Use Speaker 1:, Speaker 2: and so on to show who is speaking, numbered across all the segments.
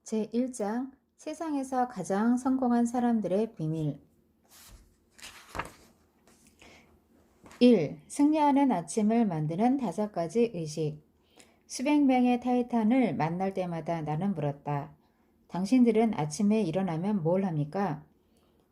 Speaker 1: 제1장 세상에서 가장 성공한 사람들의 비밀 1. 승리하는 아침을 만드는 5가지 의식. 수백 명의 타이탄을 만날 때마다 나는 물었다. 당신들은 아침에 일어나면 뭘 합니까?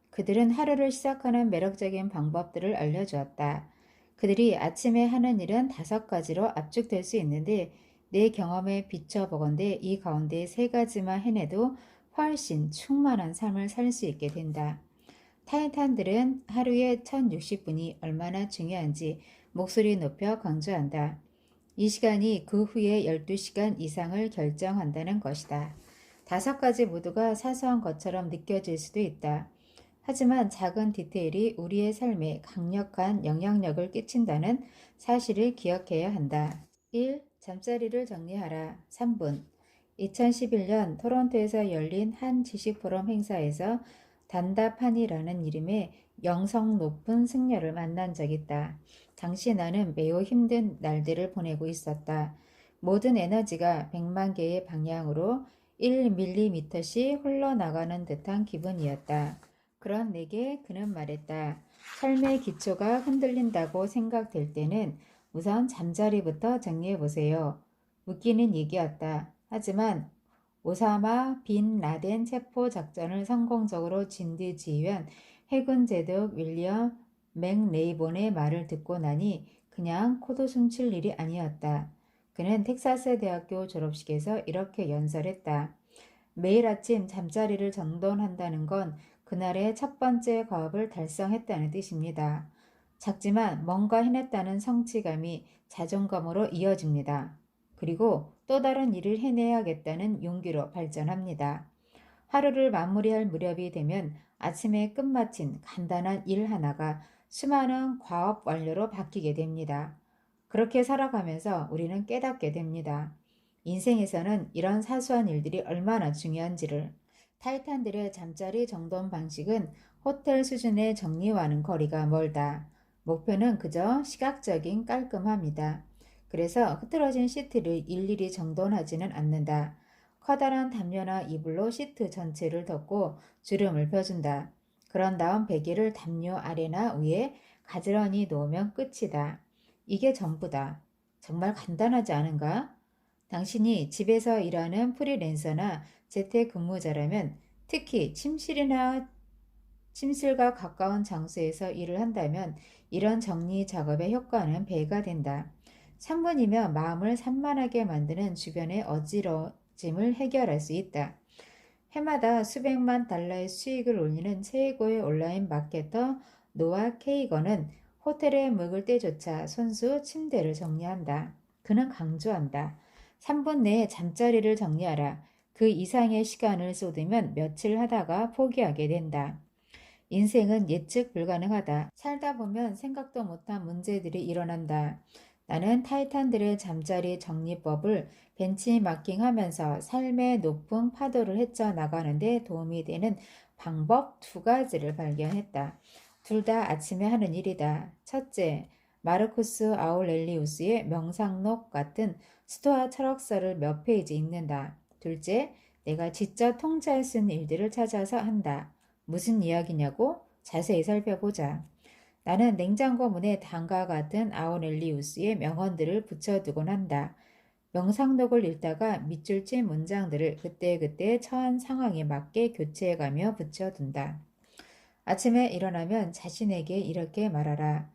Speaker 1: 그들은 하루를 시작하는 매력적인 방법들을 알려주었다. 그들이 아침에 하는 일은 5가지로 압축될 수 있는데 내 경험에 비춰보건대 이 가운데 3가지만 해내도 훨씬 충만한 삶을 살 수 있게 된다. 타이탄들은 하루에 1060분이 얼마나 중요한지 목소리 높여 강조한다. 이 시간이 그 후에 12시간 이상을 결정한다는 것이다. 5가지 모두가 사소한 것처럼 느껴질 수도 있다. 하지만 작은 디테일이 우리의 삶에 강력한 영향력을 끼친다는 사실을 기억해야 한다. 1. 잠자리를 정리하라. 3분. 2011년 토론토에서 열린 한 지식 포럼 행사에서 단다판이라는 이름의 영성 높은 승려를 만난 적이 있다. 당시 나는 매우 힘든 날들을 보내고 있었다. 모든 에너지가 100만 개의 방향으로 1mm씩 흘러나가는 듯한 기분이었다. 그런 내게 그는 말했다. 삶의 기초가 흔들린다고 생각될 때는 우선 잠자리부터 정리해보세요. 웃기는 얘기였다. 하지만 오사마 빈 라덴 체포 작전을 성공적으로 진두지휘한 해군 제독 윌리엄 맥레이본의 말을 듣고 나니 그냥 코도 숨칠 일이 아니었다. 그는 텍사스 대학교 졸업식에서 이렇게 연설했다. 매일 아침 잠자리를 정돈한다는 건 그날의 첫 번째 과업을 달성했다는 뜻입니다. 작지만 뭔가 해냈다는 성취감이 자존감으로 이어집니다. 그리고 또 다른 일을 해내야겠다는 용기로 발전합니다. 하루를 마무리할 무렵이 되면 아침에 끝마친 간단한 일 하나가 수많은 과업 완료로 바뀌게 됩니다. 그렇게 살아가면서 우리는 깨닫게 됩니다. 인생에서는 이런 사소한 일들이 얼마나 중요한지를. 타이탄들의 잠자리 정돈 방식은 호텔 수준의 정리와는 거리가 멀다. 목표는 그저 시각적인 깔끔함이다. 그래서 흐트러진 시트를 일일이 정돈하지는 않는다. 커다란 담요나 이불로 시트 전체를 덮고 주름을 펴준다. 그런 다음 베개를 담요 아래나 위에 가지런히 놓으면 끝이다. 이게 전부다. 정말 간단하지 않은가? 당신이 집에서 일하는 프리랜서나 재택근무자라면 특히 침실과 가까운 장소에서 일을 한다면 이런 정리 작업의 효과는 배가 된다. 3분이면 마음을 산만하게 만드는 주변의 어지러짐을 해결할 수 있다. 해마다 수백만 달러의 수익을 올리는 최고의 온라인 마케터 노아 케이건은 호텔에 묵을 때조차 손수 침대를 정리한다. 그는 강조한다. 3분 내에 잠자리를 정리하라. 그 이상의 시간을 쏟으면 며칠 하다가 포기하게 된다. 인생은 예측 불가능하다. 살다 보면 생각도 못한 문제들이 일어난다. 나는 타이탄들의 잠자리 정리법을 벤치마킹하면서 삶의 높은 파도를 헤쳐나가는 데 도움이 되는 방법 2가지를 발견했다. 둘 다 아침에 하는 일이다. 첫째, 마르쿠스 아우렐리우스의 명상록 같은 스토아 철학서를 몇 페이지 읽는다. 둘째, 내가 직접 통제할 수 있는 일들을 찾아서 한다. 무슨 이야기냐고? 자세히 살펴보자. 나는 냉장고 문에 다음과 같은 아우렐리우스의 명언들을 붙여두곤 한다. 명상록을 읽다가 밑줄 친 문장들을 그때그때 처한 상황에 맞게 교체해가며 붙여둔다. 아침에 일어나면 자신에게 이렇게 말하라.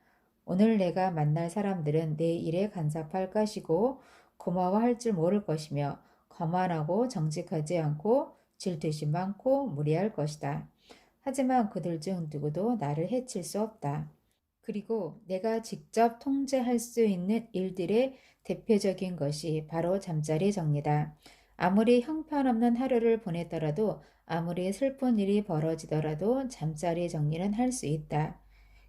Speaker 1: 오늘 내가 만날 사람들은 내 일에 간섭할 것이고 고마워할 줄 모를 것이며 거만하고 정직하지 않고 질투심 많고 무례할 것이다. 하지만 그들 중 누구도 나를 해칠 수 없다. 그리고 내가 직접 통제할 수 있는 일들의 대표적인 것이 바로 잠자리 정리다. 아무리 형편없는 하루를 보냈더라도 아무리 슬픈 일이 벌어지더라도 잠자리 정리는 할 수 있다.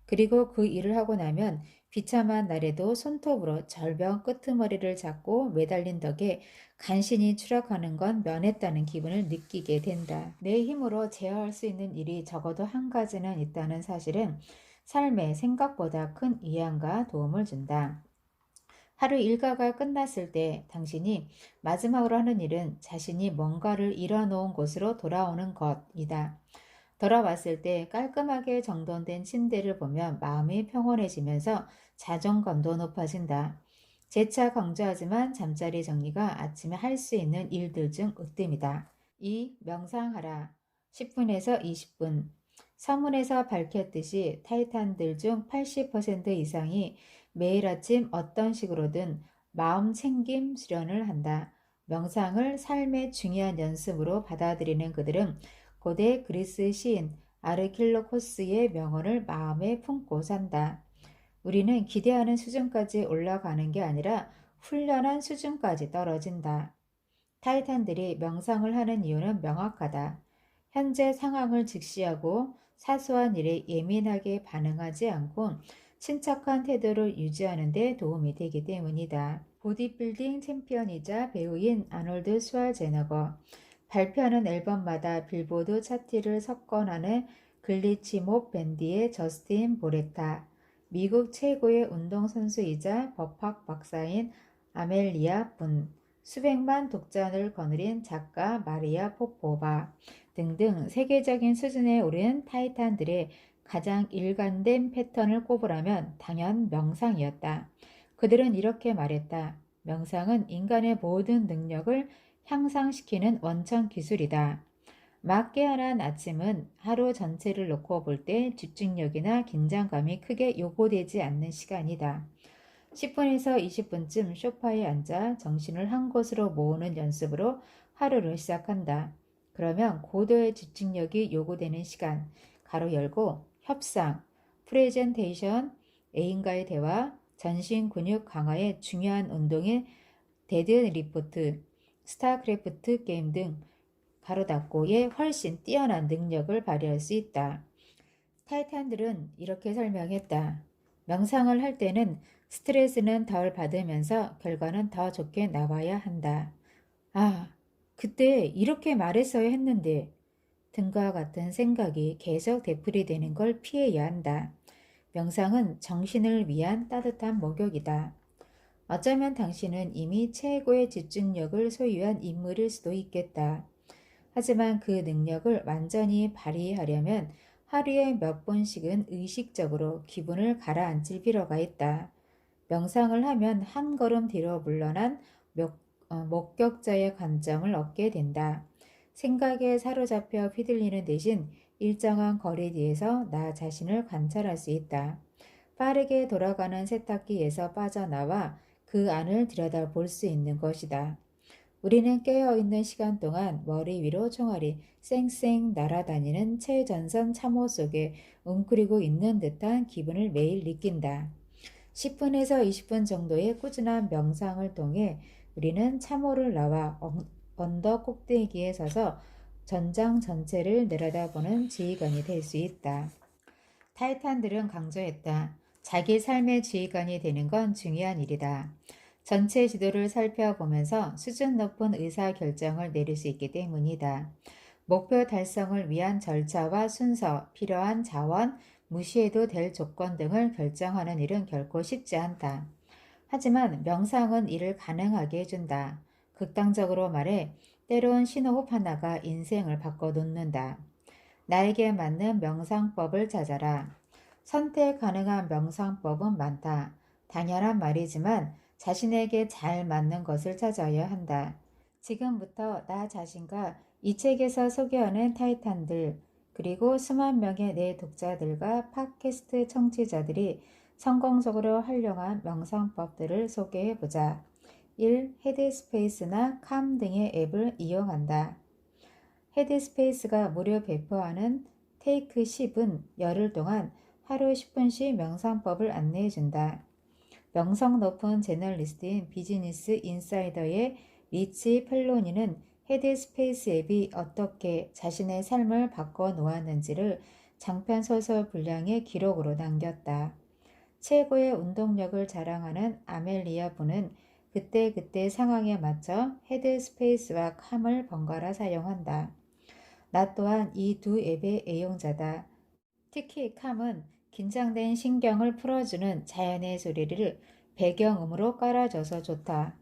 Speaker 1: 그리고 그 일을 하고 나면 비참한 날에도 손톱으로 절벽 끄트머리를 잡고 매달린 덕에 간신히 추락하는 건 면했다는 기분을 느끼게 된다. 내 힘으로 제어할 수 있는 일이 적어도 한 가지는 있다는 사실은 삶에 생각보다 큰 위안과 도움을 준다. 하루 일과가 끝났을 때 당신이 마지막으로 하는 일은 자신이 뭔가를 이뤄놓은 곳으로 돌아오는 것이다. 돌아왔을 때 깔끔하게 정돈된 침대를 보면 마음이 평온해지면서 자존감도 높아진다. 재차 강조하지만 잠자리 정리가 아침에 할 수 있는 일들 중 으뜸이다. 2. 명상하라. 10분에서 20분. 서문에서 밝혔듯이 타이탄들 중 80% 이상이 매일 아침 어떤 식으로든 마음 챙김 수련을 한다. 명상을 삶의 중요한 연습으로 받아들이는 그들은 고대 그리스 시인 아르킬로코스의 명언을 마음에 품고 산다. 우리는 기대하는 수준까지 올라가는 게 아니라 훈련한 수준까지 떨어진다. 타이탄들이 명상을 하는 이유는 명확하다. 현재 상황을 직시하고 사소한 일에 예민하게 반응하지 않고 침착한 태도를 유지하는 데 도움이 되기 때문이다. 보디빌딩 챔피언이자 배우인 아놀드 슈왈제너거, 발표하는 앨범마다 빌보드 차트를 석권하는 글리치몹 밴디의 저스틴 보레타, 미국 최고의 운동선수이자 법학 박사인 아멜리아 분, 수백만 독자를 거느린 작가 마리아 포포바 등등 세계적인 수준에 오른 타이탄들의 가장 일관된 패턴을 꼽으라면 당연 명상이었다. 그들은 이렇게 말했다. 명상은 인간의 모든 능력을 향상시키는 원천 기술이다. 막 깨어난 아침은 하루 전체를 놓고 볼 때 집중력이나 긴장감이 크게 요구되지 않는 시간이다. 10분에서 20분쯤 소파에 앉아 정신을 한 곳으로 모으는 연습으로 하루를 시작한다. 그러면 고도의 집중력이 요구되는 시간, 가로 열고 협상, 프레젠테이션, 애인과의 대화, 전신 근육 강화의 중요한 운동인 데드리프트, 스타크래프트 게임 등 가로 닫고에 훨씬 뛰어난 능력을 발휘할 수 있다. 타이탄들은 이렇게 설명했다. 명상을 할 때는 스트레스는 덜 받으면서 결과는 더 좋게 나와야 한다. 아, 그때 이렇게 말했어야 했는데 등과 같은 생각이 계속 되풀이되는 걸 피해야 한다. 명상은 정신을 위한 따뜻한 목욕이다. 어쩌면 당신은 이미 최고의 집중력을 소유한 인물일 수도 있겠다. 하지만 그 능력을 완전히 발휘하려면 하루에 몇 번씩은 의식적으로 기분을 가라앉힐 필요가 있다. 명상을 하면 한 걸음 뒤로 물러난 목격자의 관점을 얻게 된다. 생각에 사로잡혀 휘둘리는 대신 일정한 거리 뒤에서 나 자신을 관찰할 수 있다. 빠르게 돌아가는 세탁기에서 빠져나와 그 안을 들여다볼 수 있는 것이다. 우리는 깨어있는 시간 동안 머리 위로 총알이 쌩쌩 날아다니는 최전선 참호 속에 웅크리고 있는 듯한 기분을 매일 느낀다. 10분에서 20분 정도의 꾸준한 명상을 통해 우리는 참호를 나와 언덕 꼭대기에 서서 전장 전체를 내려다보는 지휘관이 될 수 있다. 타이탄들은 강조했다. 자기 삶의 지휘관이 되는 건 중요한 일이다. 전체 지도를 살펴보면서 수준 높은 의사결정을 내릴 수 있기 때문이다. 목표 달성을 위한 절차와 순서, 필요한 자원, 무시해도 될 조건 등을 결정하는 일은 결코 쉽지 않다. 하지만 명상은 이를 가능하게 해준다. 극단적으로 말해 때론 신호흡 하나가 인생을 바꿔놓는다. 나에게 맞는 명상법을 찾아라. 선택 가능한 명상법은 많다. 당연한 말이지만 자신에게 잘 맞는 것을 찾아야 한다. 지금부터 나 자신과 이 책에서 소개하는 타이탄들, 그리고 수만 명의 내 독자들과 팟캐스트 청취자들이 성공적으로 활용한 명상법들을 소개해보자. 1. 헤드스페이스나 캄 등의 앱을 이용한다. 헤드스페이스가 무료 배포하는 테이크 10은 열흘 동안 하루 10분씩 명상법을 안내해준다. 명성 높은 저널리스트인 비즈니스 인사이더의 리치 펠로니는 헤드스페이스 앱이 어떻게 자신의 삶을 바꿔 놓았는지를 장편 소설 분량의 기록으로 남겼다. 최고의 운동력을 자랑하는 아멜리아 부는 그때그때 상황에 맞춰 헤드스페이스와 캄을 번갈아 사용한다. 나 또한 이 두 앱의 애용자다. 특히 캄은 긴장된 신경을 풀어주는 자연의 소리를 배경음으로 깔아줘서 좋다.